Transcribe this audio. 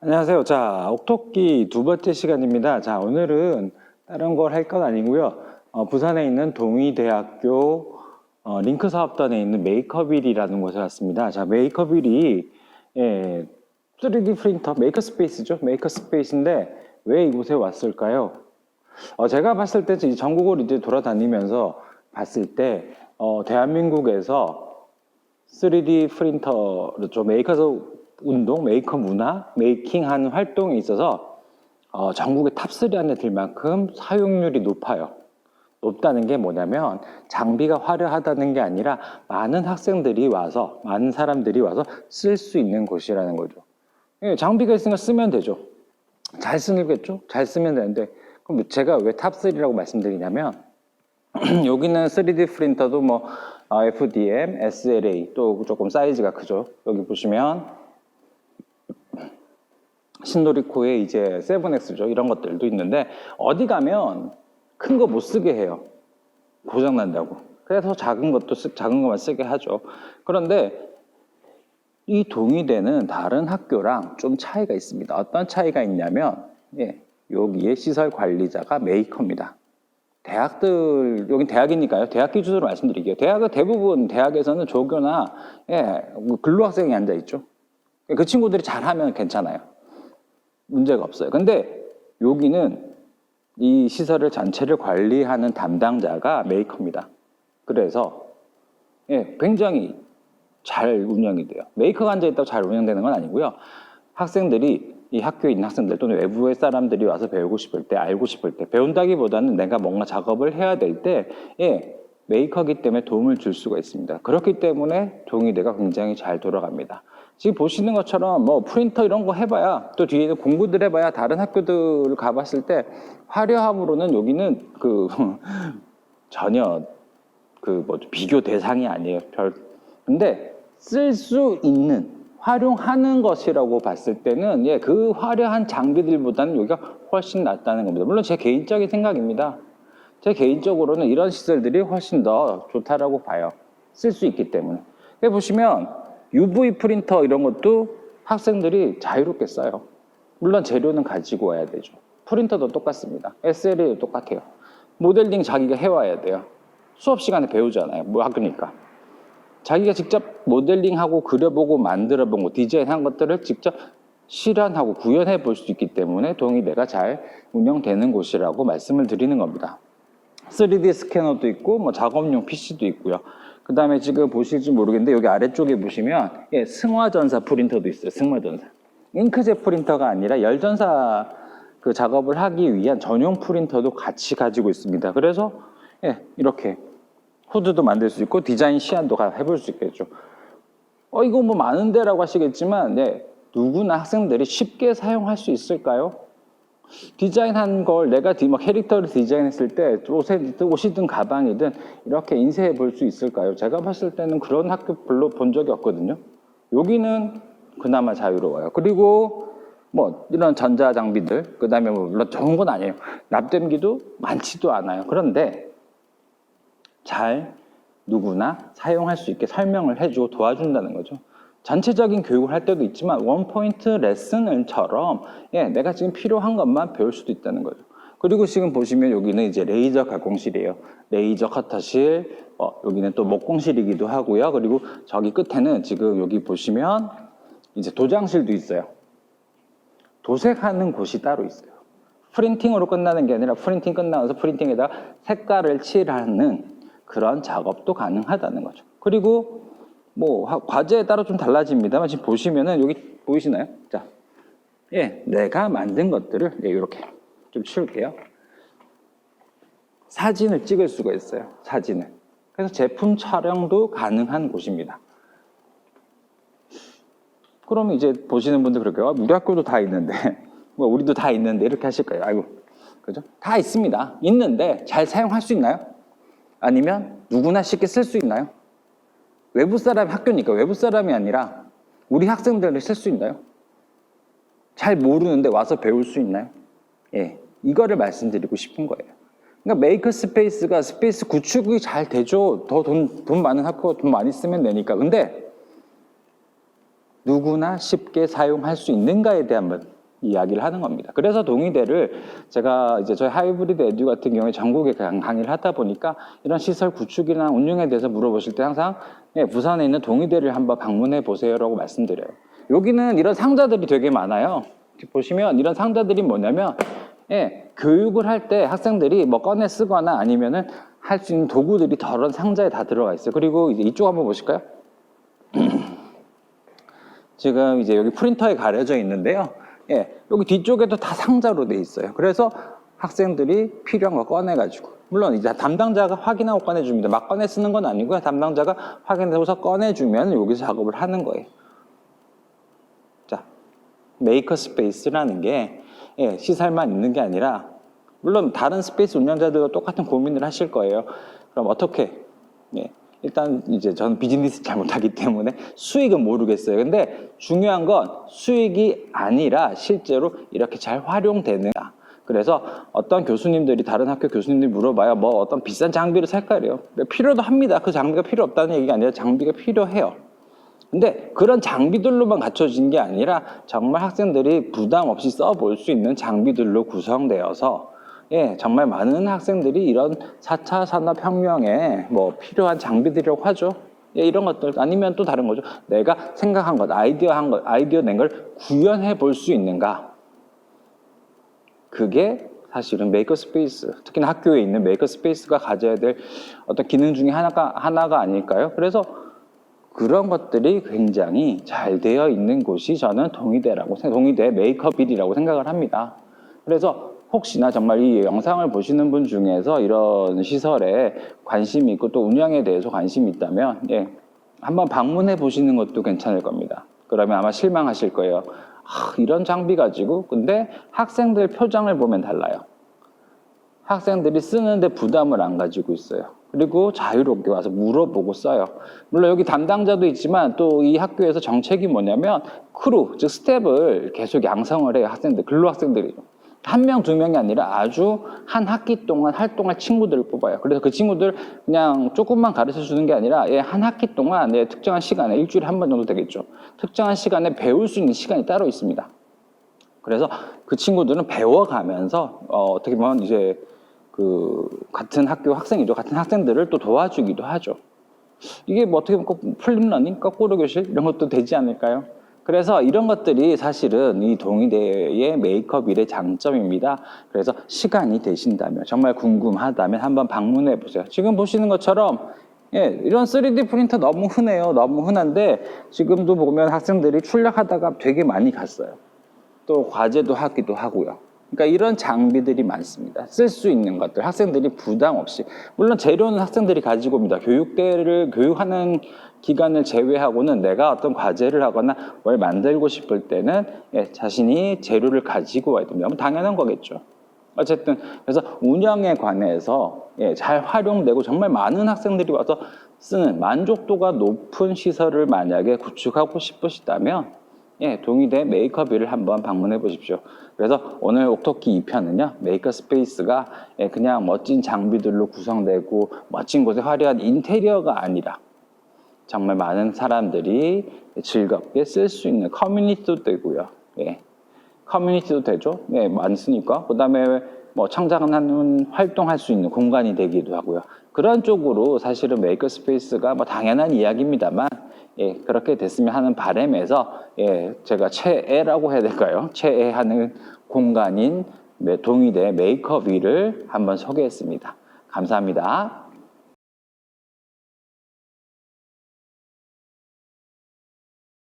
안녕하세요. 자, 옥토끼 두 번째 시간입니다. 자, 오늘은 다른 걸 할 건 아니고요. 부산에 있는 동의대학교 링크 사업단에 있는 메이커빌이라는 곳에 왔습니다. 자, 메이커빌이 3D 프린터 메이커스페이스죠. 메이커스페이스인데 왜 이곳에 왔을까요? 제가 봤을 때 전국을 이제 돌아다니면서 봤을 때 대한민국에서 3D 프린터를 메이커 운동, 메이커 문화, 메이킹하는 활동에 있어서 전국의 탑3 안에 들 만큼 사용률이 높아요. 높다는 게 뭐냐면 장비가 화려하다는 게 아니라 많은 학생들이 와서, 많은 사람들이 와서 쓸 수 있는 곳이라는 거죠. 장비가 있으니까 쓰면 되죠. 잘 쓰겠죠? 잘 쓰면 되는데 그럼 제가 왜 탑3라고 말씀드리냐면 여기는 3D 프린터도 뭐 FDM, SLA 또 조금 사이즈가 크죠. 여기 보시면 신도리코에 이제 7X죠. 이런 것들도 있는데 어디 가면 큰 거 못 쓰게 해요. 고장 난다고. 그래서 작은 것만 쓰게 하죠. 그런데 이 동의대는 다른 학교랑 좀 차이가 있습니다. 어떤 차이가 있냐면 여기에 시설 관리자가 메이커입니다. 여긴 대학이니까요. 대학 기준으로 말씀드릴게요. 대부분 대학에서는 조교나 근로학생이 앉아 있죠. 그 친구들이 잘하면 괜찮아요. 문제가 없어요. 근데 여기는 이 시설을 전체를 관리하는 담당자가 메이커입니다. 그래서 굉장히 잘 운영이 돼요. 메이커가 앉아있다고 잘 운영되는 건 아니고요. 학생들이 이 학교에 있는 학생들 또는 외부의 사람들이 와서 배우고 싶을 때, 알고 싶을 때, 배운다기보다는 내가 뭔가 작업을 해야 될 때 메이커이기 때문에 도움을 줄 수가 있습니다. 그렇기 때문에 동의대가 굉장히 잘 돌아갑니다. 지금 보시는 것처럼 뭐 프린터 이런 거 해봐야 또 뒤에는 공부들 해봐야 다른 학교들 가봤을 때 화려함으로는 여기는 전혀 비교 대상이 아니에요. 근데 쓸 수 있는 활용하는 것이라고 봤을 때는 그 화려한 장비들보다는 여기가 훨씬 낫다는 겁니다. 물론 제 개인적인 생각입니다. 제 개인적으로는 이런 시설들이 훨씬 더 좋다라고 봐요. 쓸 수 있기 때문에. 여기 보시면 UV 프린터 이런 것도 학생들이 자유롭게 써요. 물론 재료는 가지고 와야 되죠. 프린터도 똑같습니다. SLA도 똑같아요. 모델링 자기가 해와야 돼요. 수업 시간에 배우잖아요. 뭐 학교니까. 자기가 직접 모델링하고 그려보고 만들어보고 디자인한 것들을 직접 실현하고 구현해 볼 수 있기 때문에 동의대가 잘 운영되는 곳이라고 말씀을 드리는 겁니다. 3D 스캐너도 있고 뭐 작업용 PC도 있고요. 그 다음에 지금 보실지 모르겠는데 여기 아래쪽에 보시면 승화전사 프린터도 있어요. 승화전사. 잉크젯 프린터가 아니라 열전사 그 작업을 하기 위한 전용 프린터도 같이 가지고 있습니다. 그래서 이렇게 후드도 만들 수 있고 디자인 시안도 해볼 수 있겠죠. 이거 뭐 많은데라고 하시겠지만 누구나 학생들이 쉽게 사용할 수 있을까요? 디자인한 걸 내가 캐릭터를 디자인했을 때 옷이든 가방이든 이렇게 인쇄해 볼 수 있을까요? 제가 봤을 때는 그런 학교 별로 본 적이 없거든요. 여기는 그나마 자유로워요. 그리고 뭐 이런 전자장비들, 그 다음에 물론 좋은 건 아니에요. 납땜기도 많지도 않아요. 그런데 잘 누구나 사용할 수 있게 설명을 해주고 도와준다는 거죠. 전체적인 교육을 할 때도 있지만 원포인트 레슨처럼 내가 지금 필요한 것만 배울 수도 있다는 거죠. 그리고 지금 보시면 여기는 이제 레이저 가공실이에요. 레이저 커터실, 여기는 또 목공실이기도 하고요. 그리고 저기 끝에는 지금 여기 보시면 이제 도장실도 있어요. 도색하는 곳이 따로 있어요. 프린팅으로 끝나는 게 아니라 프린팅 끝나서 프린팅에다가 색깔을 칠하는 그런 작업도 가능하다는 거죠. 그리고 뭐 과제에 따라 좀 달라집니다만 지금 보시면은 여기 보이시나요? 자, 내가 만든 것들을 이렇게 좀 치울게요. 사진을 찍을 수가 있어요. 사진을. 그래서 제품 촬영도 가능한 곳입니다. 그러면 이제 보시는 분들 그럴까요? 우리 학교도 다 있는데, 뭐 우리도 다 있는데 이렇게 하실 거예요. 아이고, 그죠? 다 있습니다. 있는데 잘 사용할 수 있나요? 아니면 누구나 쉽게 쓸 수 있나요? 외부 사람이 학교니까 외부 사람이 아니라 우리 학생들이 쓸 수 있나요? 잘 모르는데 와서 배울 수 있나요? 이거를 말씀드리고 싶은 거예요. 그러니까 메이커 스페이스가 스페이스 구축이 잘 되죠. 더 돈 많은 학교 돈 많이 쓰면 되니까. 근데 누구나 쉽게 사용할 수 있는가에 대한 이야기를 하는 겁니다. 그래서 동의대를 제가 이제 저희 하이브리드 에듀 같은 경우에 전국에 강의를 하다 보니까 이런 시설 구축이나 운영에 대해서 물어보실 때 항상 부산에 있는 동의대를 한번 방문해 보세요라고 말씀드려요. 여기는 이런 상자들이 되게 많아요. 보시면 이런 상자들이 뭐냐면 교육을 할 때 학생들이 뭐 꺼내 쓰거나 아니면은 할 수 있는 도구들이 저런 상자에 다 들어가 있어요. 그리고 이제 이쪽 한번 보실까요? 지금 이제 여기 프린터에 가려져 있는데요. 여기 뒤쪽에도 다 상자로 돼 있어요. 그래서 학생들이 필요한 거 꺼내가지고, 물론 이제 담당자가 확인하고 꺼내줍니다. 막 꺼내 쓰는 건 아니고요. 담당자가 확인해서 꺼내주면 여기서 작업을 하는 거예요. 자, 메이커 스페이스라는 게 시설만 있는 게 아니라, 물론 다른 스페이스 운영자들과 똑같은 고민을 하실 거예요. 그럼 어떻게? 일단 이제 저는 비즈니스 잘 못하기 때문에 수익은 모르겠어요. 근데 중요한 건 수익이 아니라 실제로 이렇게 잘 활용되는가. 그래서 어떤 교수님들이, 다른 학교 교수님들이 물어봐요. 뭐 어떤 비싼 장비를 살까 그래요. 필요도 합니다. 그 장비가 필요 없다는 얘기가 아니라 장비가 필요해요. 근데 그런 장비들로만 갖춰진 게 아니라 정말 학생들이 부담 없이 써볼 수 있는 장비들로 구성되어서 정말 많은 학생들이 이런 4차 산업혁명에 뭐 필요한 장비들이라고 하죠. 이런 것들 아니면 또 다른 거죠. 내가 생각한 것, 아이디어 낸 걸 구현해 볼 수 있는가? 그게 사실은 메이커 스페이스, 특히나 학교에 있는 메이커 스페이스가 가져야 될 어떤 기능 중에 하나가 아닐까요? 그래서 그런 것들이 굉장히 잘 되어 있는 곳이 저는 동의대 메이커빌이라고 생각을 합니다. 그래서 혹시나 정말 이 영상을 보시는 분 중에서 이런 시설에 관심이 있고 또 운영에 대해서 관심이 있다면 한번 방문해 보시는 것도 괜찮을 겁니다. 그러면 아마 실망하실 거예요. 이런 장비 가지고, 근데 학생들 표정을 보면 달라요. 학생들이 쓰는데 부담을 안 가지고 있어요. 그리고 자유롭게 와서 물어보고 써요. 물론 여기 담당자도 있지만 또 이 학교에서 정책이 뭐냐면 크루, 즉 스텝을 계속 양성을 해요. 학생들, 근로학생들이. 한 명, 두 명이 아니라 아주 한 학기 동안 활동할 친구들을 뽑아요. 그래서 그 친구들 그냥 조금만 가르쳐 주는 게 아니라 한 학기 동안 특정한 시간에, 일주일에 한 번 정도 되겠죠. 특정한 시간에 배울 수 있는 시간이 따로 있습니다. 그래서 그 친구들은 배워가면서 어떻게 보면 이제 같은 학교 학생이죠. 같은 학생들을 또 도와주기도 하죠. 이게 뭐 어떻게 보면 꼭 플립러닝, 거꾸로 교실 이런 것도 되지 않을까요? 그래서 이런 것들이 사실은 이 동의대의 메이커빌의 장점입니다. 그래서 시간이 되신다면, 정말 궁금하다면 한번 방문해 보세요. 지금 보시는 것처럼 이런 3D 프린터 너무 흔해요. 너무 흔한데 지금도 보면 학생들이 출력하다가 되게 많이 갔어요. 또 과제도 하기도 하고요. 그러니까 이런 장비들이 많습니다. 쓸 수 있는 것들, 학생들이 부담 없이. 물론 재료는 학생들이 가지고 옵니다. 교육대를 교육하는 기간을 제외하고는 내가 어떤 과제를 하거나 뭘 만들고 싶을 때는 자신이 재료를 가지고 와야 됩니다. 당연한 거겠죠. 어쨌든 그래서 운영에 관해서 잘 활용되고 정말 많은 학생들이 와서 쓰는 만족도가 높은 시설을 만약에 구축하고 싶으시다면 동의대 메이커빌을 한번 방문해 보십시오. 그래서 오늘 옥토키 2편은요, 메이커 스페이스가 그냥 멋진 장비들로 구성되고 멋진 곳에 화려한 인테리어가 아니라 정말 많은 사람들이 즐겁게 쓸 수 있는 커뮤니티도 되고요. 커뮤니티도 되죠. 많으니까. 그 다음에 뭐 창작하는 활동할 수 있는 공간이 되기도 하고요. 그런 쪽으로 사실은 메이커 스페이스가 뭐 당연한 이야기입니다만 그렇게 됐으면 하는 바람에서 제가 최애라고 해야 될까요? 최애하는 공간인 동의대 메이커빌을 한번 소개했습니다. 감사합니다.